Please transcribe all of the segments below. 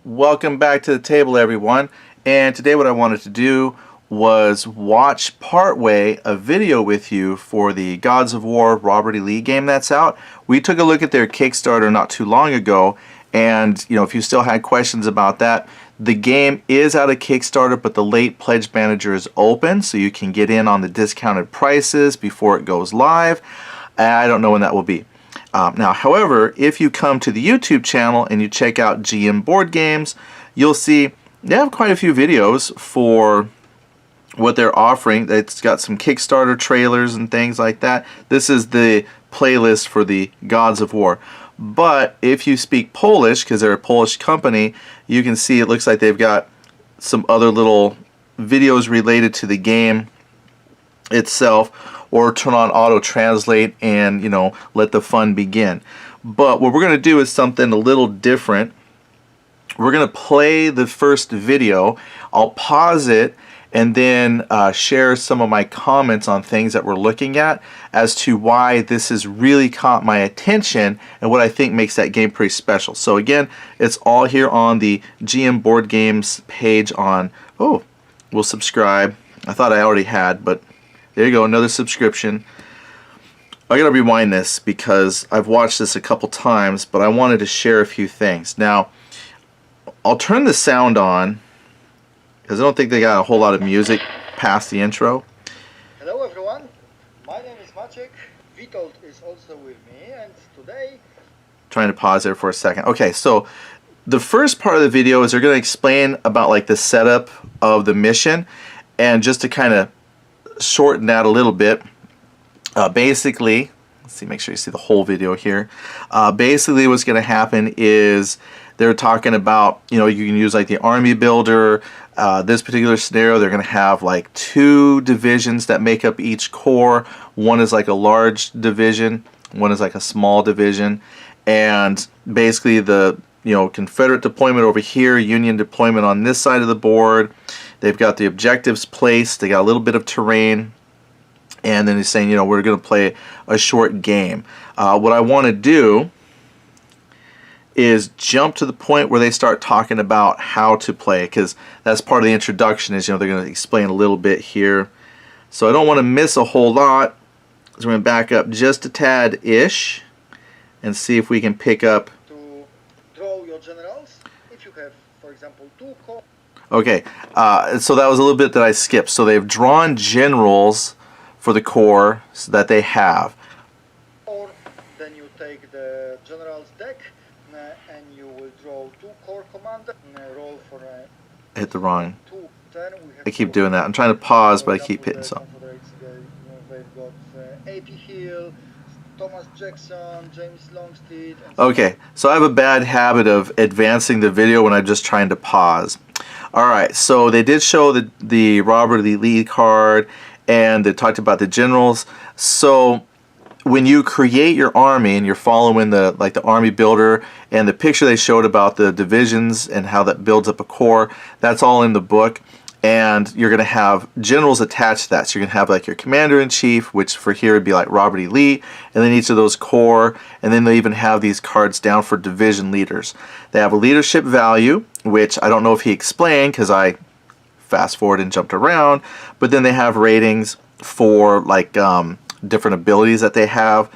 Welcome back to the table, everyone. And today what I wanted to do was watch partway a video with you for the Gods of War Robert E. Lee game that's out. We took a look at their Kickstarter not too long ago, and if you still had questions about that, the game is out of Kickstarter, but the late pledge manager is open, so you can get in on the discounted prices before it goes live. I don't know when that will be. Now, however, if you come to the YouTube channel and you check out GM Board Games, you'll see they have quite a few videos for what they're offering. It's got some Kickstarter trailers and things like that. This is the playlist for the Gods of War. But if you speak Polish, because they're a Polish company, you can see it looks like they've got some other little videos related to the game itself, or turn on auto translate and let the fun begin. But what we're going to do is something a little different. We're going to play the first video. I'll pause it and then share some of my comments on things that we're looking at as to why this has really caught my attention and what I think makes that game pretty special. So again, it's all here on the GM Board Games page on, we'll subscribe. I thought I already had, but there you go, another subscription. I gotta rewind this because I've watched this a couple times, but I wanted to share a few things. Now, I'll turn the sound on because I don't think they got a whole lot of music past the intro. Hello everyone, my name is Maciek. Witold is also with me, and today... Trying to pause there for a second. Okay, so the first part of the video is they're going to explain about like the setup of the mission, and just to kind of shorten that a little bit, basically, let's see, make sure you see the whole video here. Basically what's going to happen is they're talking about, you can use like the army builder. This particular scenario, they're going to have like 2 divisions that make up each corps. One is like a large division, one is like a small division, and basically the Confederate deployment over here, Union deployment on this side of the board. They've got the objectives placed, they got a little bit of terrain, and then he's saying, we're going to play a short game. What I want to do is jump to the point where they start talking about how to play, because that's part of the introduction is, they're going to explain a little bit here. So I don't want to miss a whole lot, so we're going to back up just a tad-ish and see if we can pick up. To draw your generals, if you have, for example, 2 corps. Okay, so that was a little bit that I skipped. So they've drawn generals for the corps that they have. Or then you take the general's deck and you will draw 2 corps commander. Roll for a... Hit the wrong. 2, 10. I keep doing that. I'm trying to pause, but I keep hitting something. They've got A.P. Hill, Thomas Jackson, James Longstreet. Okay, so I have a bad habit of advancing the video when I'm just trying to pause. Alright, so they did show the Robert E. Lee card, and they talked about the generals. So when you create your army and you're following the army builder, and the picture they showed about the divisions and how that builds up a corps, that's all in the book. And you're going to have generals attached to that. So you're going to have like your commander-in-chief, which for here would be like Robert E. Lee, and then each of those corps, and then they even have these cards down for division leaders. They have a leadership value, which I don't know if he explained because I fast forward and jumped around, but then they have ratings for like different abilities that they have,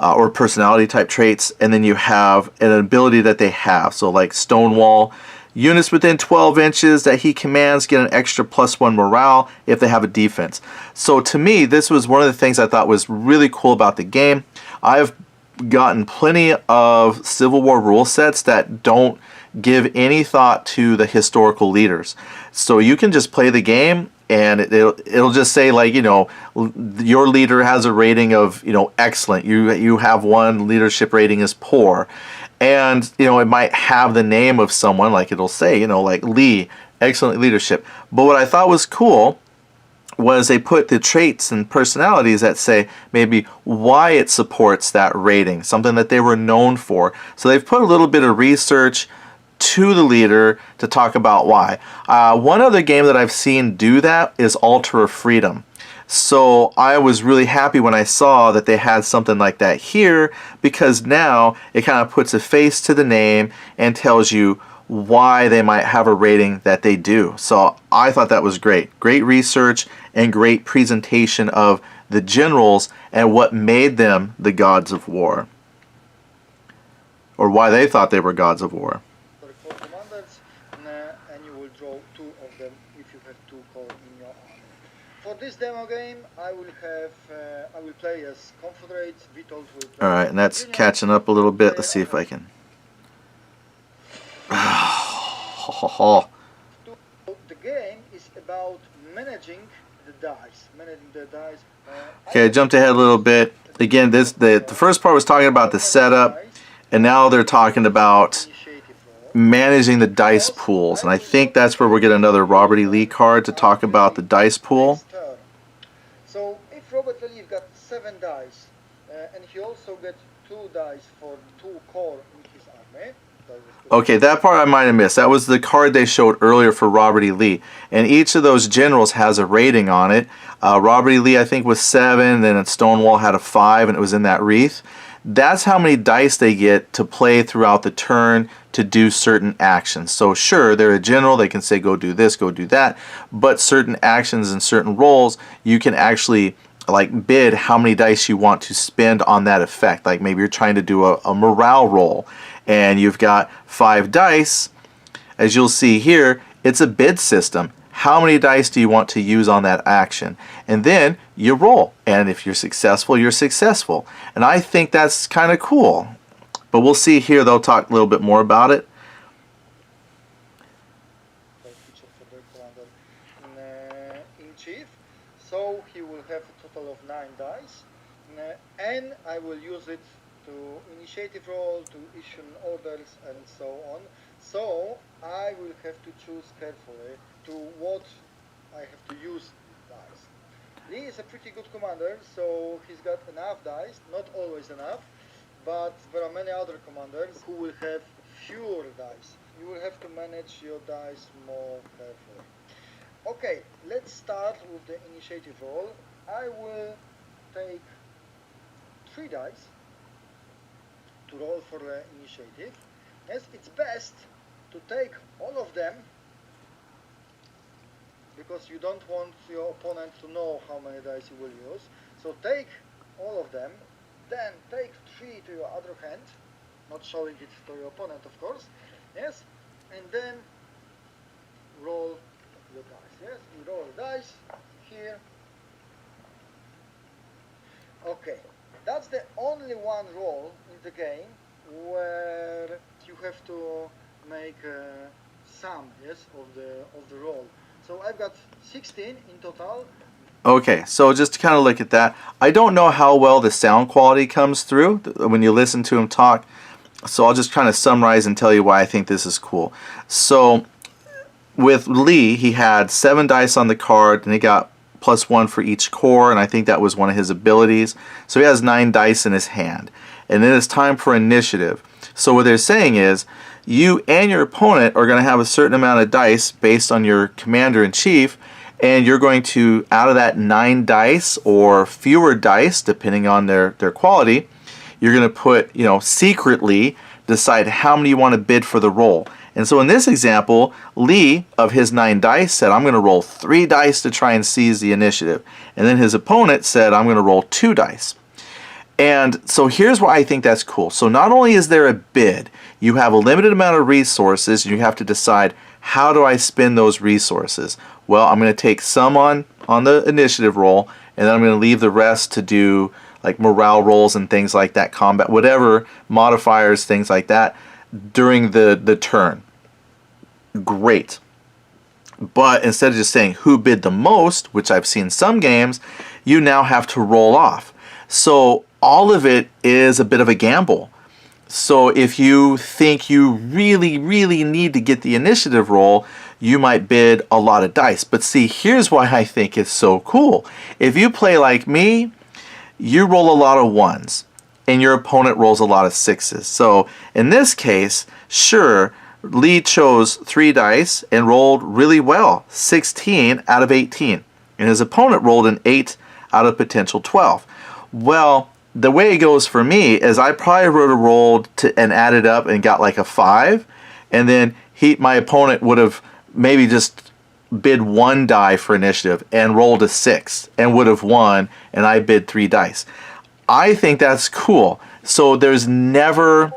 or personality type traits, and then you have an ability that they have. So like Stonewall, units within 12 inches that he commands get an extra +1 morale if they have a defense. So to me, this was one of the things I thought was really cool about the game. I've gotten plenty of Civil War rule sets that don't give any thought to the historical leaders. So you can just play the game and it'll just say like, your leader has a rating of, excellent. You have one leadership rating is poor. And, it might have the name of someone, like it'll say, like Lee, excellent leadership. But what I thought was cool was they put the traits and personalities that say maybe why it supports that rating, something that they were known for. So they've put a little bit of research to the leader to talk about why. One other game that I've seen do that is Altar of Freedom. So I was really happy when I saw that they had something like that here, because now it kind of puts a face to the name and tells you why they might have a rating that they do. So I thought that was great. Great research and great presentation of the generals and what made them the gods of war, or why they thought they were gods of war. For commanders, and you will draw 2 of them if you have 2 corps in your army. For this demo game, I will play as Confederates. Vitold will play. All right, and that's catching up a little bit. Let's see if I can. The game is about managing the dice. Okay, I jumped ahead a little bit. Again, the first part was talking about the setup, and now they're talking about managing the dice pools, and I think that's where we'll get another Robert E. Lee card to talk about the dice pool. So if Robert E. Lee got 7 dice, and he also gets 2 dice for 2 corps in his army. Okay, that part I might have missed. That was the card they showed earlier for Robert E. Lee. And each of those generals has a rating on it. Robert E. Lee, I think, was 7, then Stonewall had a 5, and it was in that wreath. That's how many dice they get to play throughout the turn to do certain actions. So sure, they're a general, they can say go do this, go do that, but certain actions and certain roles, you can actually like bid how many dice you want to spend on that effect. Like maybe you're trying to do a morale roll and you've got 5 dice. As you'll see here, it's a bid system. How many dice do you want to use on that action? And then you roll. And if you're successful, you're successful. And I think that's kind of cool. But we'll see here, they'll talk a little bit more about it. In-chief. So he will have a total of 9 dice. And I will use it to initiative roll, to issue orders, and so on. So I will have to choose carefully to what I have to use dice. Lee is a pretty good commander, so he's got enough dice, not always enough, but there are many other commanders who will have fewer dice. You will have to manage your dice more carefully. Okay, let's start with the initiative roll. I will take 3 dice to roll for the initiative. Yes, it's best to take all of them because you don't want your opponent to know how many dice you will use. So take all of them, then take 3 to your other hand, not showing it to your opponent of course, yes, and then roll your dice, yes, you roll the dice here. Okay, that's the only one roll in the game where you have to make a sum, yes, of the roll. So I've got 16 in total. Okay, so just to kind of look at that, I don't know how well the sound quality comes through when you listen to him talk, so I'll just kind of summarize and tell you why I think this is cool. So with Lee, he had 7 dice on the card, and he got +1 for each corps, and I think that was one of his abilities. So he has 9 dice in his hand. And then it's time for initiative. So what they're saying is, you and your opponent are going to have a certain amount of dice based on your commander-in-chief, and you're going to, out of that 9 dice or fewer dice, depending on their quality, you're going to put, secretly decide how many you want to bid for the roll. And so in this example, Lee, of his 9 dice, said, I'm going to roll 3 dice to try and seize the initiative. And then his opponent said, I'm going to roll 2 dice. And so here's why I think that's cool. So not only is there a bid, you have a limited amount of resources, and you have to decide, how do I spend those resources? Well, I'm going to take some on the initiative roll, and then I'm going to leave the rest to do like morale rolls and things like that, combat, whatever, modifiers, things like that, during the turn. Great. But instead of just saying who bid the most, which I've seen some games, you now have to roll off. So all of it is a bit of a gamble. So if you think you really, really need to get the initiative roll, you might bid a lot of dice. But see, here's why I think it's so cool. If you play like me, you roll a lot of 1s, and your opponent rolls a lot of 6s. So in this case, sure, Lee chose 3 dice and rolled really well, 16 out of 18. And his opponent rolled an 8 out of potential 12. Well, the way it goes for me is I probably would have rolled and added up and got like a 5, and then my opponent would have maybe just bid 1 die for initiative and rolled a 6 and would have won, and I bid 3 dice. I think that's cool. So there's never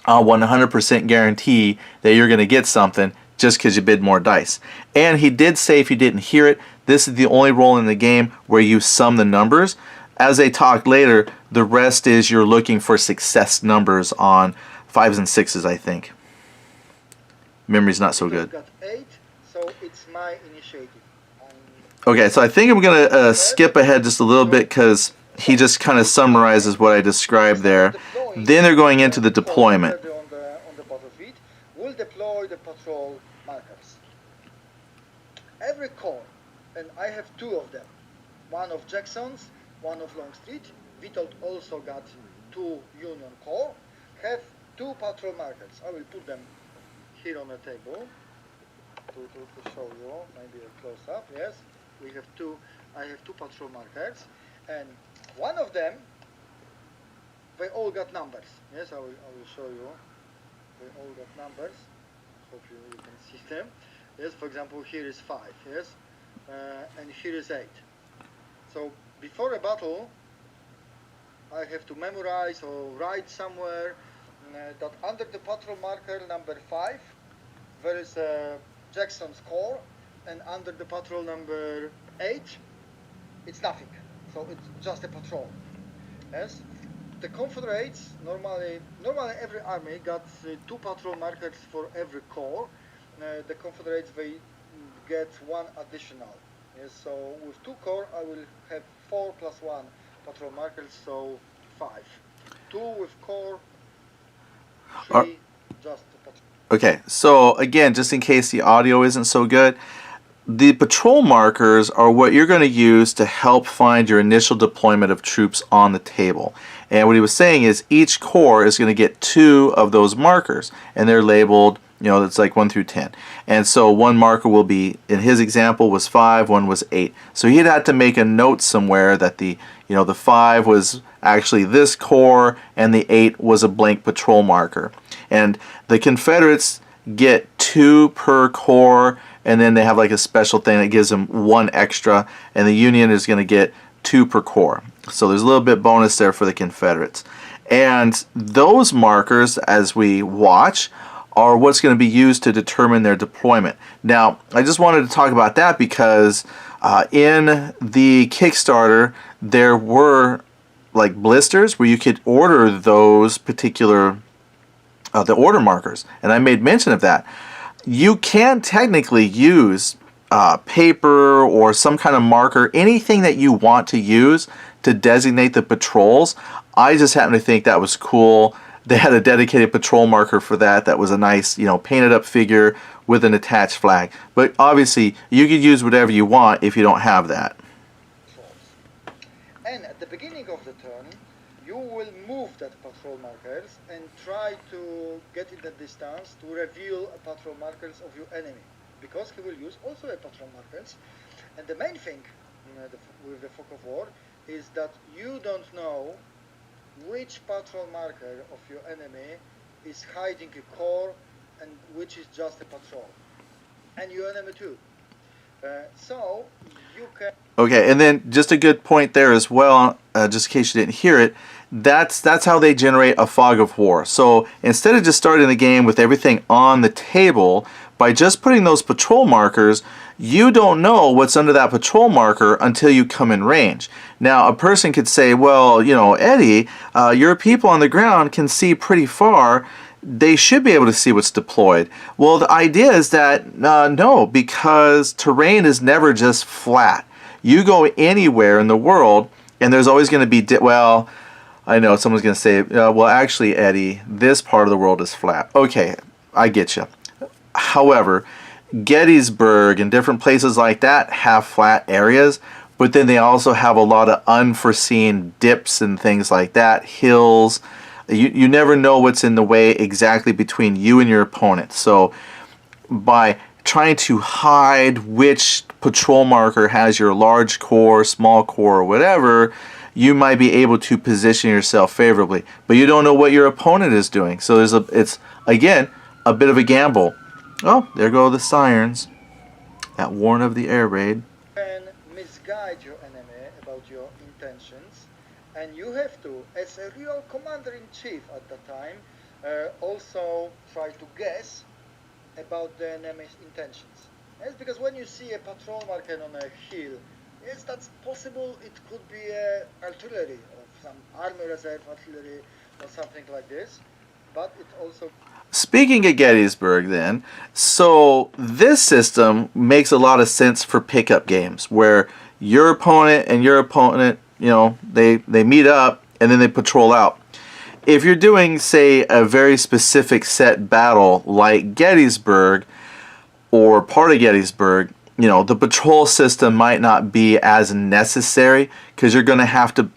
a 100% guarantee that you're going to get something just because you bid more dice. And he did say, if you didn't hear it, this is the only role in the game where you sum the numbers. As they talk later, the rest is you're looking for success numbers on 5s and 6s, I think. Memory's not so good. Got 8, so it's my initiative. Okay, so I think I'm going to skip ahead just a little bit because he just kind of summarizes what I described there. Then they're going into the deployment. On the battlefield, we'll deploy the patrol markers. Every corps, and I have 2 of them. One of Jackson's, one of Longstreet. Vitold also got 2 Union Corps. Have 2 patrol markers. I will put them here on the table to show you, maybe a close-up. Yes, we have 2. I have 2 patrol markers, and one of them, they all got numbers. Yes, I will show you. They all got numbers. Hope you can see them. Yes, for example, here is 5. Yes, and here is 8. So before a battle, I have to memorize or write somewhere that under the patrol marker number 5 there is Jackson's Corps, and under the patrol number 8 it's nothing. So it's just a patrol. Yes, the Confederates normally every army got 2 patrol markers for every corps. The Confederates, they get 1 additional. Yes, so with 2 corps I will have 4 + 1 patrol markers, so 5. 2 with corps, 3 just patrol. Okay, so again, just in case the audio isn't so good, the patrol markers are what you're going to use to help find your initial deployment of troops on the table. And what he was saying is each corps is going to get 2 of those markers, and they're labeled, it's like 1 through 10. And so one marker will be, in his example, was 5, one was 8. So he'd had to make a note somewhere that the 5 was actually this corps and the 8 was a blank patrol marker. And the Confederates get 2 per corps, and then they have like a special thing that gives them 1 extra, and the Union is going to get 2 per corps. So there's a little bit bonus there for the Confederates. And those markers, as we watch, are what's going to be used to determine their deployment. Now, I just wanted to talk about that because in the Kickstarter, there were like blisters where you could order those particular the order markers, and I made mention of that. You can technically use paper or some kind of marker, anything that you want to use to designate the patrols. I just happen to think that was cool. They had a dedicated patrol marker for that. That was a nice, painted up figure with an attached flag. But obviously, you could use whatever you want if you don't have that. And at the beginning of the turn, you will move that patrol markers and try to get in the distance to reveal a patrol markers of your enemy, because he will use also a patrol markers. And the main thing with the fog of war is that you don't know which patrol marker of your enemy is hiding a corps and which is just a patrol, and your enemy too. So you can. Okay, and then just a good point there as well, just in case you didn't hear it, that's how they generate a fog of war. So instead of just starting the game with everything on the table, by just putting those patrol markers, you don't know what's under that patrol marker until you come in range. Now, a person could say, well, Eddie, your people on the ground can see pretty far. They should be able to see what's deployed. Well, the idea is that no, because terrain is never just flat. You go anywhere in the world, and there's always going to be, well, I know someone's going to say, well, actually, Eddie, this part of the world is flat. Okay, I get you. However, Gettysburg and different places like that have flat areas, but then they also have a lot of unforeseen dips and things like that, hills. You never know what's in the way exactly between you and your opponent. So by trying to hide which patrol marker has your large corps, small corps, or whatever, you might be able to position yourself favorably. But you don't know what your opponent is doing. So it's again, a bit of a gamble. Oh, there go the sirens that warn of the air raid. Can misguide your enemy about your intentions, and you have to, as a real commander-in-chief at the time, also try to guess about the enemy's intentions. Yes, because when you see a patrol marker on a hill, yes, that's possible. It could be artillery or some army reserve artillery or something like this, but it also. Speaking of Gettysburg then, so this system makes a lot of sense for pickup games where your opponent and your opponent, they meet up and then they patrol out. If you're doing, say, a very specific set battle like Gettysburg or part of Gettysburg, the patrol system might not be as necessary because you're going to have to,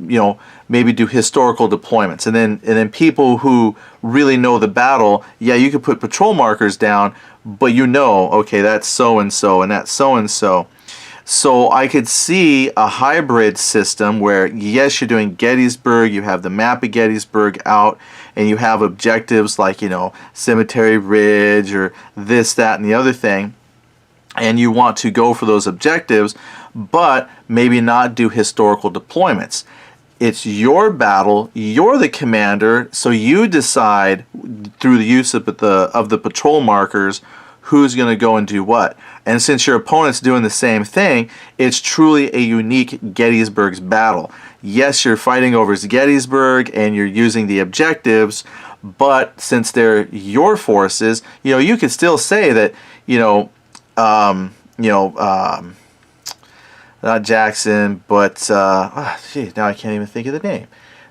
maybe do historical deployments. And then people who really know the battle, yeah, you could put patrol markers down, but okay, that's so-and-so and that's so-and-so. So I could see a hybrid system where, yes, you're doing Gettysburg, you have the map of Gettysburg out, and you have objectives like, Cemetery Ridge or this, that, and the other thing. And you want to go for those objectives, but maybe not do historical deployments. It's your battle, you're the commander, so you decide through the use of the patrol markers who's going to go and do what. And since your opponent's doing the same thing, it's truly a unique Gettysburg's battle. Yes, you're fighting over Gettysburg and you're using the objectives, but since they're your forces, you could still say that, not Jackson, but now I can't even think of the name.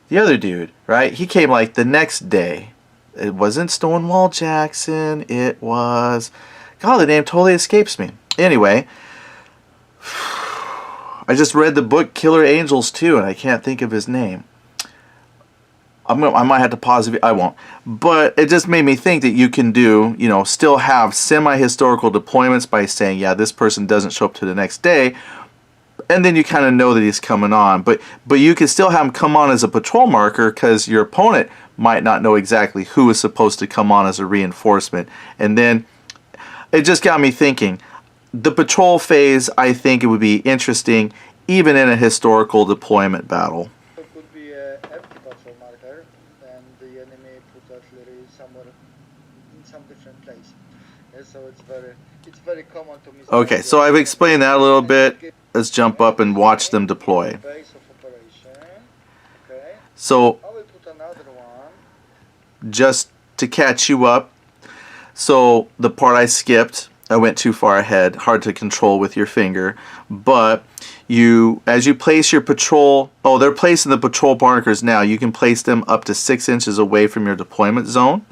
The other dude, right? He came like the next day. It wasn't Stonewall Jackson. It was, God, the name totally escapes me. Anyway, I just read the book Killer Angels too, and I can't think of his name. I might have to pause it. I won't. But it just made me think that you can do, still have semi-historical deployments by saying, yeah, this person doesn't show up to the next day, and then you kind of know that he's coming on. But you can still have him come on as a patrol marker because your opponent might not know exactly who is supposed to come on as a reinforcement. And then it just got me thinking, the patrol phase, I think it would be interesting even in a historical deployment battle. It could be an empty patrol marker, and the enemy put artillery somewhere in some different place. Yeah, so it's very common to miss. Okay, so I've explained that a little bit. Let's jump up and watch them deploy. Base of operation. Okay. So I will put another one. just to catch you up, so the part I skipped, I went too far ahead, hard to control with your finger, but as you place your patrol, they're placing the patrol markers now. You can place them up to 6 inches away from your deployment zone.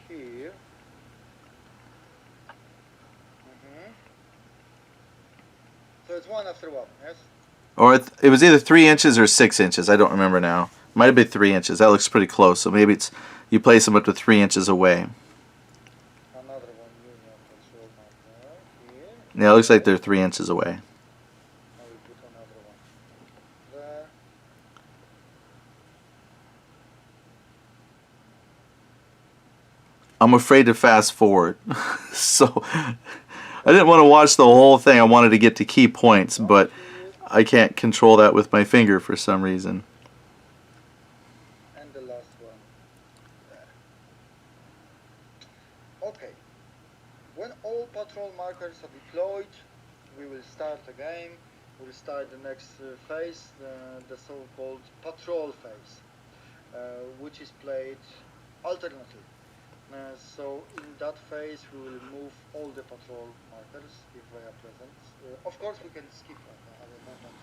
Here. So it's one after one, yes? Or it was either 3 inches or 6 inches. I don't remember now. Might have been 3 inches. That looks pretty close. So maybe you place them up to 3 inches away. Another one, union patrol marker. Here. Yeah, it looks like they're 3 inches away. I will put another one there. I'm afraid to fast forward. So I didn't want to watch the whole thing. I wanted to get to key points, but I can't control that with my finger for some reason. And the last one there. Okay. When all patrol markers are deployed, we will start a game. We'll start the next phase, the so-called patrol phase, which is played alternately. So in that phase we will move all the patrol markers if they are present. Of course we can skip other movements,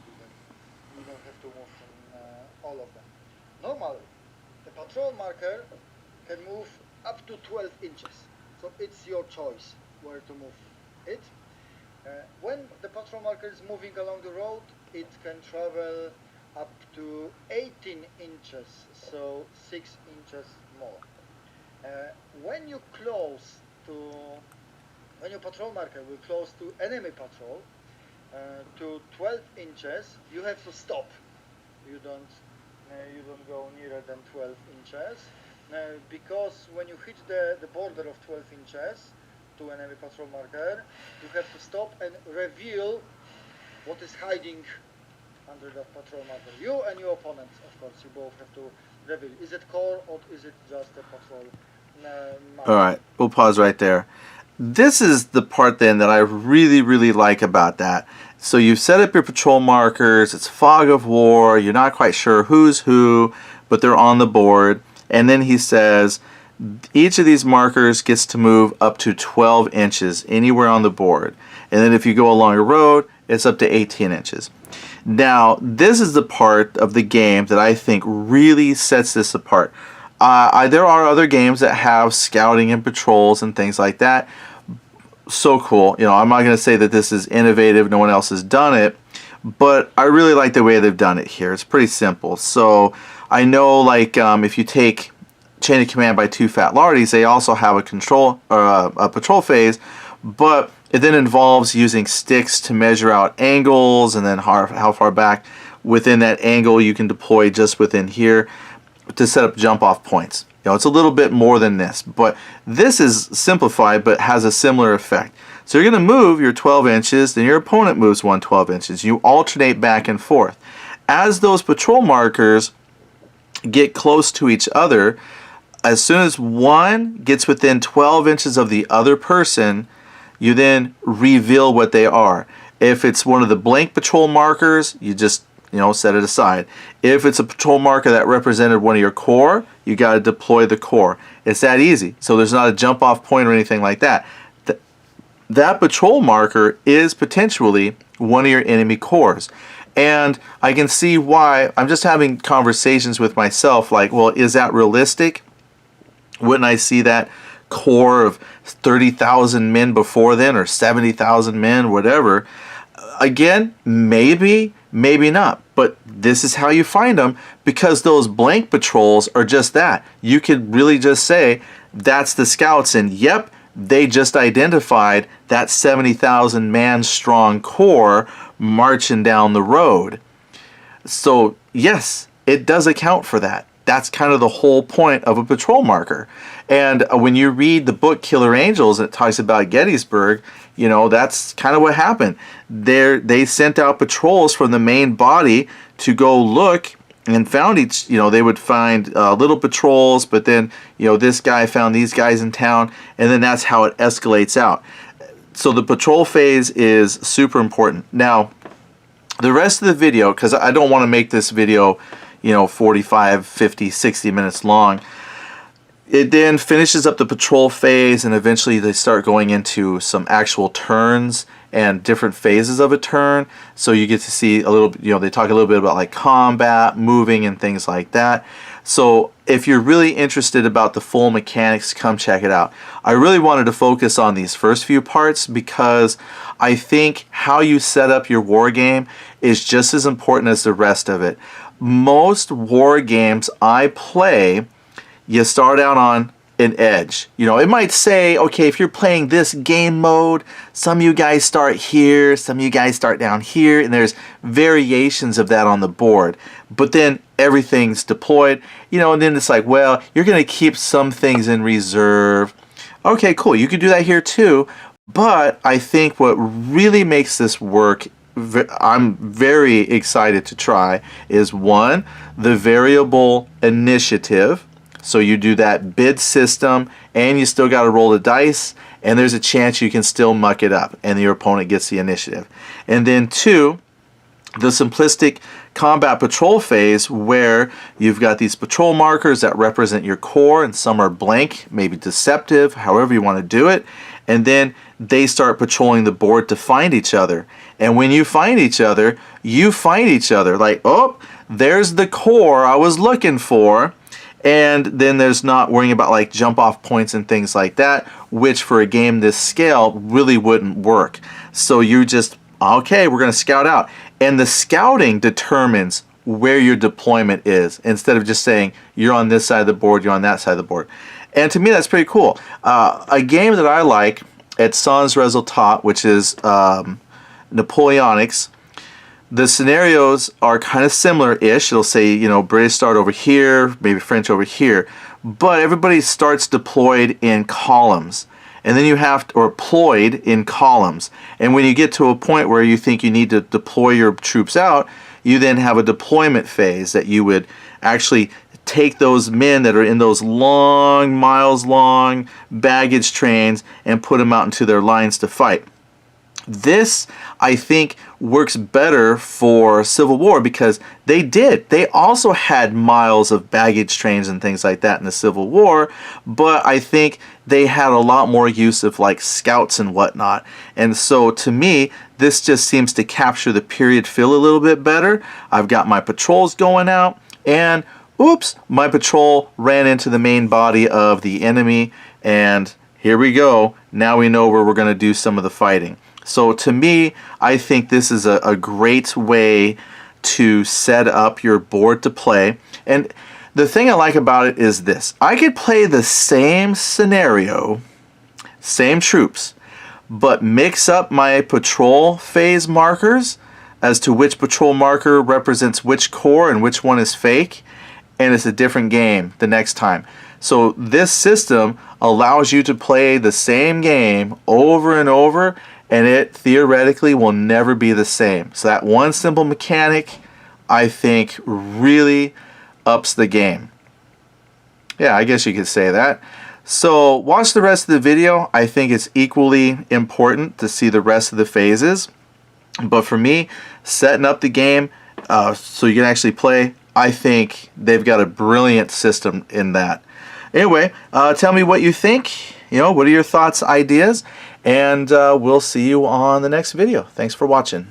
we don't have to move all of them. Normally the patrol marker can move up to 12 inches, so it's your choice where to move it. When the patrol marker is moving along the road, it can travel up to 18 inches, so 6 inches more. When your patrol marker will close to enemy patrol to 12 inches, you have to stop. You don't go nearer than 12 inches. because when you hit the border of 12 inches to enemy patrol marker, you have to stop and reveal what is hiding under that patrol marker. You and your opponent, of course, you both have to reveal. Is it core or is it just a patrol marker? Alright, we'll pause right there. This is the part then that I really like about that. So you've set up your patrol markers, it's fog of war, you're not quite sure who's who, but they're on the board. And then he says, each of these markers gets to move up to 12 inches anywhere on the board. And then if you go along a road, it's up to 18 inches. Now, this is the part of the game that I think really sets this apart. There are other games that have scouting and patrols and things like that. So cool. You know, I'm not going to say that this is innovative, no one else has done it, but I really like the way they've done it here. It's pretty simple. So I know, like, if you take Chain of Command by Two Fat Lardies, they also have a patrol phase, but it then involves using sticks to measure out angles, and then how far back within that angle you can deploy just within here to set up jump off points. You know, it's a little bit more than this, but this is simplified but has a similar effect. So you're going to move your 12 inches, then your opponent moves 12 inches. You alternate back and forth. As those patrol markers get close to each other, as soon as one gets within 12 inches of the other person, you then reveal what they are. If it's one of the blank patrol markers, you just set it aside. If it's a patrol marker that represented one of your core, you got to deploy the core. It's that easy. So there's not a jump off point or anything like that. That patrol marker is potentially one of your enemy cores. And I can see why. I'm just having conversations with myself like, well, is that realistic? Wouldn't I see that core of 30,000 men before then, or 70,000 men, whatever? Again, maybe not, but this is how you find them, because those blank patrols are just that. You could really just say that's the scouts, and yep, they just identified that 70,000 man strong core marching down the road. So yes, it does account for that. That's kind of the whole point of a patrol marker. And when you read the book Killer Angels, and it talks about Gettysburg, that's kind of what happened. They sent out patrols from the main body to go look, and found they would find little patrols, but then, this guy found these guys in town, and then that's how it escalates out. So the patrol phase is super important. Now, the rest of the video, because I don't want to make this video 45, 50, 60 minutes long. It then finishes up the patrol phase, and eventually they start going into some actual turns and different phases of a turn. So you get to see a little, they talk a little bit about like combat, moving, and things like that. So if you're really interested about the full mechanics, come check it out. I really wanted to focus on these first few parts because I think how you set up your war game is just as important as the rest of it. Most war games I play, you start out on an edge. It might say, okay, if you're playing this game mode, some of you guys start here, some of you guys start down here, and there's variations of that on the board. But then everything's deployed, and then it's like, well, you're going to keep some things in reserve. Okay, cool, you could do that here too. But I think what really makes this work, I'm very excited to try, is one, the variable initiative. So you do that bid system, and you still got to roll the dice, and there's a chance you can still muck it up, and your opponent gets the initiative. And then two, the simplistic combat patrol phase, where you've got these patrol markers that represent your core, and some are blank, maybe deceptive, however you want to do it. And then they start patrolling the board to find each other. And when you find each other, like, oh, there's the core I was looking for. And then there's not worrying about like jump off points and things like that, which for a game this scale really wouldn't work. So you just, okay, we're going to scout out. And the scouting determines where your deployment is, instead of just saying you're on this side of the board, you're on that side of the board. And to me, that's pretty cool. A game that I like at Sans Resultat, which is Napoleonics, the scenarios are kind of similar-ish. It'll say, British start over here, maybe French over here. but everybody starts deployed in columns. And then you have to, or ployed in columns. And when you get to a point where you think you need to deploy your troops out, you then have a deployment phase that you would actually take those men that are in those long, miles long baggage trains and put them out into their lines to fight. This, I think, works better for Civil War because they also had miles of baggage trains and things like that in the Civil War, but I think they had a lot more use of like scouts and whatnot. And so to me, this just seems to capture the period feel a little bit better. I've got my patrols going out, and oops, my patrol ran into the main body of the enemy, and here we go. Now we know where we're going to do some of the fighting. So to me, I think this is a great way to set up your board to play. And the thing I like about it is this. I could play the same scenario, same troops, but mix up my patrol phase markers as to which patrol marker represents which corps and which one is fake, and it's a different game the next time. So this system allows you to play the same game over and over, and it theoretically will never be the same. So that one simple mechanic, I think, really ups the game. Yeah, I guess you could say that. So watch the rest of the video. I think it's equally important to see the rest of the phases. But for me, setting up the game so you can actually play, I think they've got a brilliant system in that. Anyway, tell me what you think. What are your thoughts, ideas? And we'll see you on the next video. Thanks for watching.